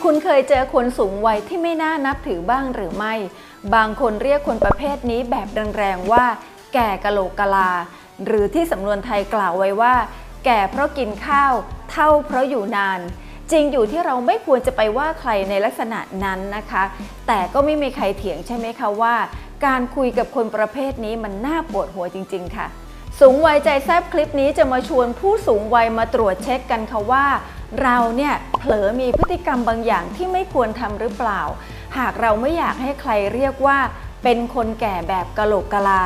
คุณเคยเจอคนสูงวัยที่ไม่น่านับถือบ้างหรือไม่บางคนเรียกคนประเภทนี้แบบแรงๆว่าแก่กะโหลกกะลาหรือที่สำนวนไทยกล่าวไว้ว่าแก่เพราะกินข้าวเฒ่าเพราะอยู่นานจริงอยู่ที่เราไม่ควรจะไปว่าใครในลักษณะนั้นนะคะแต่ก็ไม่มีใครเถียงใช่ไหมคะว่าการคุยกับคนประเภทนี้มันน่าปวดหัวจริงๆค่ะสูงวัยใจแซ่บคลิปนี้จะมาชวนผู้สูงวัยมาตรวจเช็คกันค่ะว่าเราเนี่ยเผลอมีพฤติกรรมบางอย่างที่ไม่ควรทำหรือเปล่าหากเราไม่อยากให้ใครเรียกว่าเป็นคนแก่แบบกะโหลกกะลา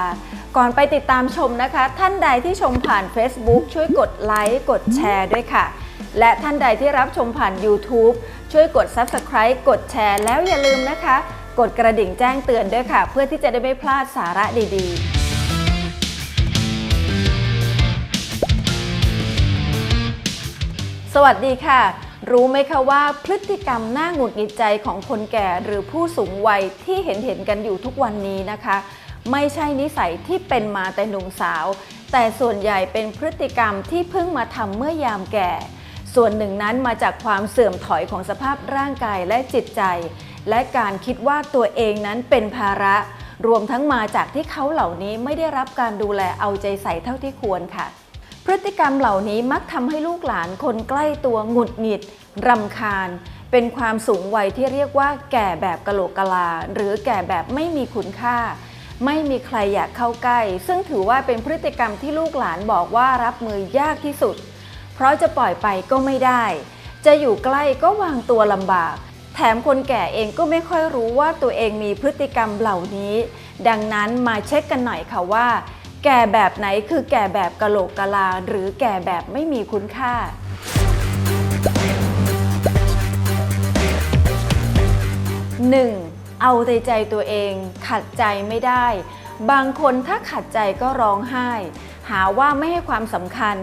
ก่อนไปติดตามชมนะคะท่านใดที่ชมผ่าน Facebook ช่วยกดไลค์กดแชร์ด้วยค่ะและท่านใดที่รับชมผ่าน YouTube ช่วยกด Subscribe กดแชร์แล้วอย่าลืมนะคะกดกระดิ่งแจ้งเตือนด้วยค่ะเพื่อที่จะได้ไม่พลาดสาระดีๆสวัสดีค่ะรู้ไหมคะว่าพฤติกรรมน่าหงุดหงิดใจของคนแก่หรือผู้สูงวัยที่เห็นกันอยู่ทุกวันนี้นะคะไม่ใช่นิสัยที่เป็นมาแต่หนุ่มสาวแต่ส่วนใหญ่เป็นพฤติกรรมที่เพิ่งมาทำเมื่อยามแก่ส่วนหนึ่งนั้นมาจากความเสื่อมถอยของสภาพร่างกายและจิตใจและการคิดว่าตัวเองนั้นเป็นภาระรวมทั้งมาจากที่เขาเหล่านี้ไม่ได้รับการดูแลเอาใจใส่เท่าที่ควรค่ะพฤติกรรมเหล่านี้มักทำให้ลูกหลานคนใกล้ตัวหงุดหงิดรำคาญเป็นความสูงวัยที่เรียกว่าแก่แบบกะโหลกกะลาหรือแก่แบบไม่มีคุณค่าไม่มีใครอยากเข้าใกล้ซึ่งถือว่าเป็นพฤติกรรมที่ลูกหลานบอกว่ารับมือยากที่สุดเพราะจะปล่อยไปก็ไม่ได้จะอยู่ใกล้ก็วางตัวลำบากแถมคนแก่เองก็ไม่ค่อยรู้ว่าตัวเองมีพฤติกรรมเหล่านี้ดังนั้นมาเช็คกันหน่อยค่ะว่าแก่แบบไหนคือแก่แบบกะโหลกกะลาหรือแก่แบบไม่มีคุณค่า 1. เอาแต่ใจตัวเองขัดใจไม่ได้บางคนถ้าขัดใจก็ร้องไห้หาว่าไม่ให้ความสำคัญ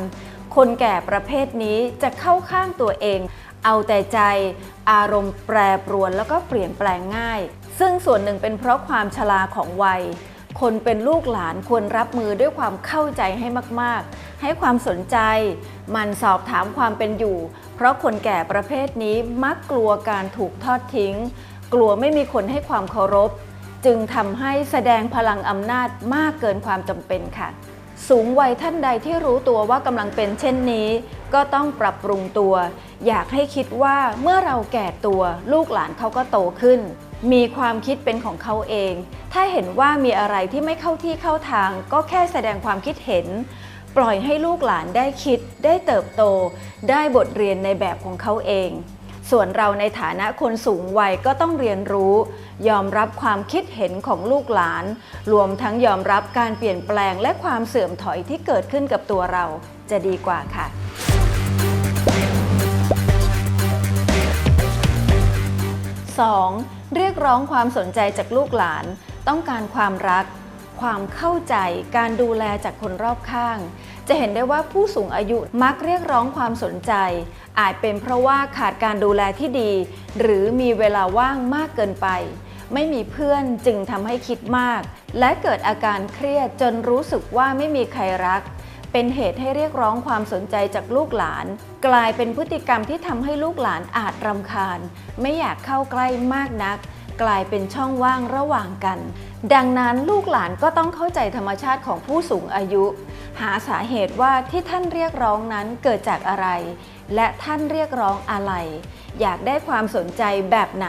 คนแก่ประเภทนี้จะเข้าข้างตัวเองเอาแต่ใจอารมณ์แปรปรวนแล้วก็เปลี่ยนแปลงง่ายซึ่งส่วนหนึ่งเป็นเพราะความชราของวัยคนเป็นลูกหลานควรรับมือด้วยความเข้าใจให้มากๆให้ความสนใจมันสอบถามความเป็นอยู่เพราะคนแก่ประเภทนี้มักกลัวการถูกทอดทิ้งกลัวไม่มีคนให้ความเคารพจึงทำให้แสดงพลังอำนาจมากเกินความจำเป็นค่ะสูงวัยท่านใดที่รู้ตัวว่ากำลังเป็นเช่นนี้ก็ต้องปรับปรุงตัวอยากให้คิดว่าเมื่อเราแก่ตัวลูกหลานเขาก็โตขึ้นมีความคิดเป็นของเขาเองถ้าเห็นว่ามีอะไรที่ไม่เข้าที่เข้าทางก็แค่แสดงความคิดเห็นปล่อยให้ลูกหลานได้คิดได้เติบโตได้บทเรียนในแบบของเขาเองส่วนเราในฐานะคนสูงวัยก็ต้องเรียนรู้ยอมรับความคิดเห็นของลูกหลานรวมทั้งยอมรับการเปลี่ยนแปลงและความเสื่อมถอยที่เกิดขึ้นกับตัวเราจะดีกว่าค่ะ 2. เรียกร้องความสนใจจากลูกหลานต้องการความรักความเข้าใจการดูแลจากคนรอบข้างจะเห็นได้ว่าผู้สูงอายุมักเรียกร้องความสนใจอาจเป็นเพราะว่าขาดการดูแลที่ดีหรือมีเวลาว่างมากเกินไปไม่มีเพื่อนจึงทำให้คิดมากและเกิดอาการเครียดจนรู้สึกว่าไม่มีใครรักเป็นเหตุให้เรียกร้องความสนใจจากลูกหลานกลายเป็นพฤติกรรมที่ทำให้ลูกหลานอาจรำคาญไม่อยากเข้าใกล้มากนักกลายเป็นช่องว่างระหว่างกันดังนั้นลูกหลานก็ต้องเข้าใจธรรมชาติของผู้สูงอายุหาสาเหตุว่าที่ท่านเรียกร้องนั้นเกิดจากอะไรและท่านเรียกร้องอะไรอยากได้ความสนใจแบบไหน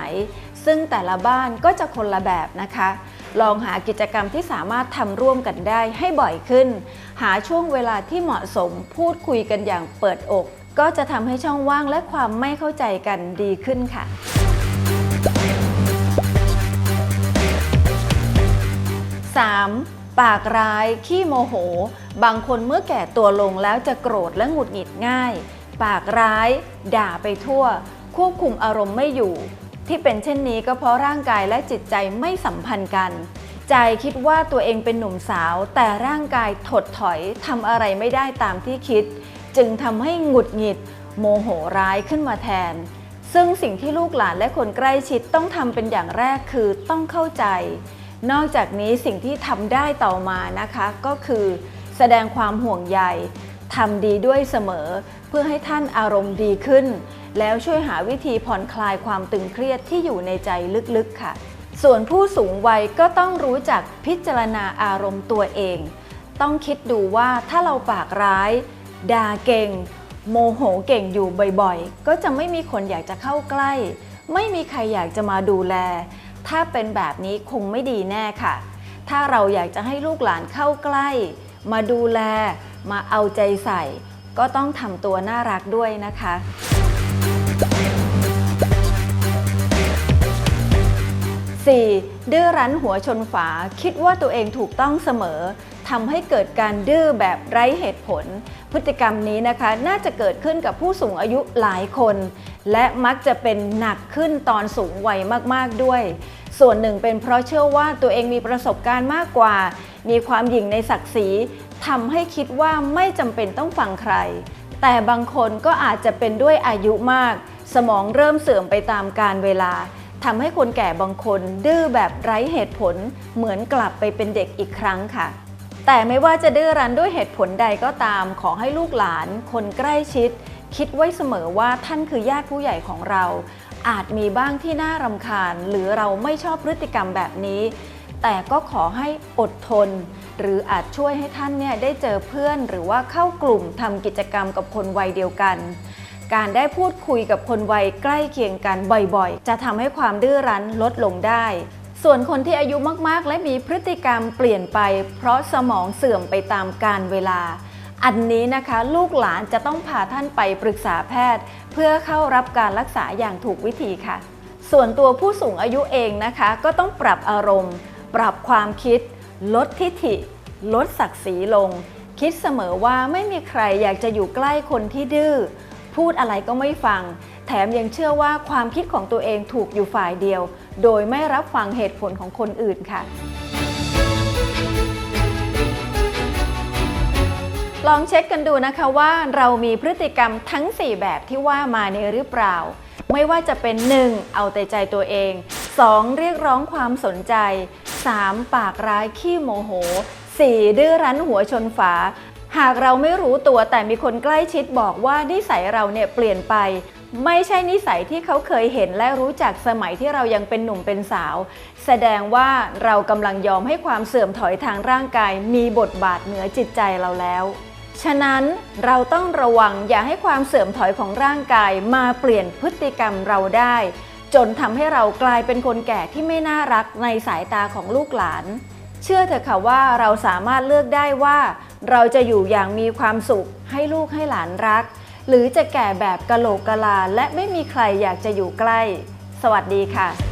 ซึ่งแต่ละบ้านก็จะคนละแบบนะคะลองหากิจกรรมที่สามารถทำร่วมกันได้ให้บ่อยขึ้นหาช่วงเวลาที่เหมาะสมพูดคุยกันอย่างเปิดอกก็จะทำให้ช่องว่างและความไม่เข้าใจกันดีขึ้นค่ะ 3. ปากร้ายขี้โมโหบางคนเมื่อแก่ตัวลงแล้วจะโกรธและหงุดหงิดง่ายปากร้ายด่าไปทั่วควบคุมอารมณ์ไม่อยู่ที่เป็นเช่นนี้ก็เพราะร่างกายและจิตใจไม่สัมพันธ์กันใจคิดว่าตัวเองเป็นหนุ่มสาวแต่ร่างกายถดถอยทำอะไรไม่ได้ตามที่คิดจึงทำให้หงุดหงิดโมโหร้ายขึ้นมาแทนซึ่งสิ่งที่ลูกหลานและคนใกล้ชิดต้องทำเป็นอย่างแรกคือต้องเข้าใจนอกจากนี้สิ่งที่ทำได้ต่อมานะคะก็คือแสดงความห่วงใยทำดีด้วยเสมอเพื่อให้ท่านอารมณ์ดีขึ้น แล้วช่วยหาวิธีผ่อนคลายความตึงเครียดที่อยู่ในใจลึกๆค่ะส่วนผู้สูงวัยก็ต้องรู้จักพิจารณาอารมณ์ตัวเองต้องคิดดูว่าถ้าเราปากร้ายด่าเก่งโมโหเก่งอยู่บ่อยๆก็จะไม่มีคนอยากจะเข้าใกล้ไม่มีใครอยากจะมาดูแลถ้าเป็นแบบนี้คงไม่ดีแน่ค่ะถ้าเราอยากจะให้ลูกหลานเข้าใกล้มาดูแลมาเอาใจใส่ก็ต้องทำตัวน่ารักด้วยนะคะ 4. ดื้อรั้นหัวชนฝาคิดว่าตัวเองถูกต้องเสมอทำให้เกิดการดื้อแบบไร้เหตุผลพฤติกรรมนี้นะคะน่าจะเกิดขึ้นกับผู้สูงอายุหลายคนและมักจะเป็นหนักขึ้นตอนสูงวัยมากๆด้วยส่วนหนึ่งเป็นเพราะเชื่อว่าตัวเองมีประสบการณ์มากกว่ามีความหยิ่งในศักดิ์ศรีทำให้คิดว่าไม่จำเป็นต้องฟังใครแต่บางคนก็อาจจะเป็นด้วยอายุมากสมองเริ่มเสื่อมไปตามกาลเวลาทำให้คนแก่บางคนดื้อแบบไร้เหตุผลเหมือนกลับไปเป็นเด็กอีกครั้งค่ะแต่ไม่ว่าจะดื้อรั้นด้วยเหตุผลใดก็ตามขอให้ลูกหลานคนใกล้ชิดคิดไว้เสมอว่าท่านคือญาติผู้ใหญ่ของเราอาจมีบ้างที่น่ารำคาญหรือเราไม่ชอบพฤติกรรมแบบนี้แต่ก็ขอให้อดทนหรืออาจช่วยให้ท่านเนี่ยได้เจอเพื่อนหรือว่าเข้ากลุ่มทำกิจกรรมกับคนวัยเดียวกันการได้พูดคุยกับคนวัยใกล้เคียงกันบ่อยๆจะทำให้ความดื้อรั้นลดลงได้ส่วนคนที่อายุมากๆและมีพฤติกรรมเปลี่ยนไปเพราะสมองเสื่อมไปตามกาลเวลาอันนี้นะคะลูกหลานจะต้องพาท่านไปปรึกษาแพทย์เพื่อเข้ารับการรักษาอย่างถูกวิธีค่ะส่วนตัวผู้สูงอายุเองนะคะก็ต้องปรับอารมณ์ปรับความคิดลดทิฐิลดศักดิ์ศรีลงคิดเสมอว่าไม่มีใครอยากจะอยู่ใกล้คนที่ดื้อพูดอะไรก็ไม่ฟังแถมยังเชื่อว่าความคิดของตัวเองถูกอยู่ฝ่ายเดียวโดยไม่รับฟังเหตุผลของคนอื่นค่ะลองเช็คกันดูนะคะว่าเรามีพฤติกรรมทั้ง4แบบที่ว่ามาในหรือเปล่าไม่ว่าจะเป็น 1. เอาแต่ใจตัวเอง 2. เรียกร้องความสนใจ 3. ปากร้ายขี้โมโห 4. ดื้อรั้นหัวชนฝาหากเราไม่รู้ตัวแต่มีคนใกล้ชิดบอกว่านิสัยเราเนี่ยเปลี่ยนไปไม่ใช่นิสัยที่เขาเคยเห็นและรู้จักสมัยที่เรายังเป็นหนุ่มเป็นสาวแสดงว่าเรากำลังยอมให้ความเสื่อมถอยทางร่างกายมีบทบาทเหนือจิตใจเราแล้วฉะนั้นเราต้องระวังอย่าให้ความเสื่อมถอยของร่างกายมาเปลี่ยนพฤติกรรมเราได้จนทำให้เรากลายเป็นคนแก่ที่ไม่น่ารักในสายตาของลูกหลานเชื่อเถอะค่ะว่าเราสามารถเลือกได้ว่าเราจะอยู่อย่างมีความสุขให้ลูกให้หลานรักหรือจะแก่แบบกะโหลกกะลาและไม่มีใครอยากจะอยู่ใกล้สวัสดีค่ะ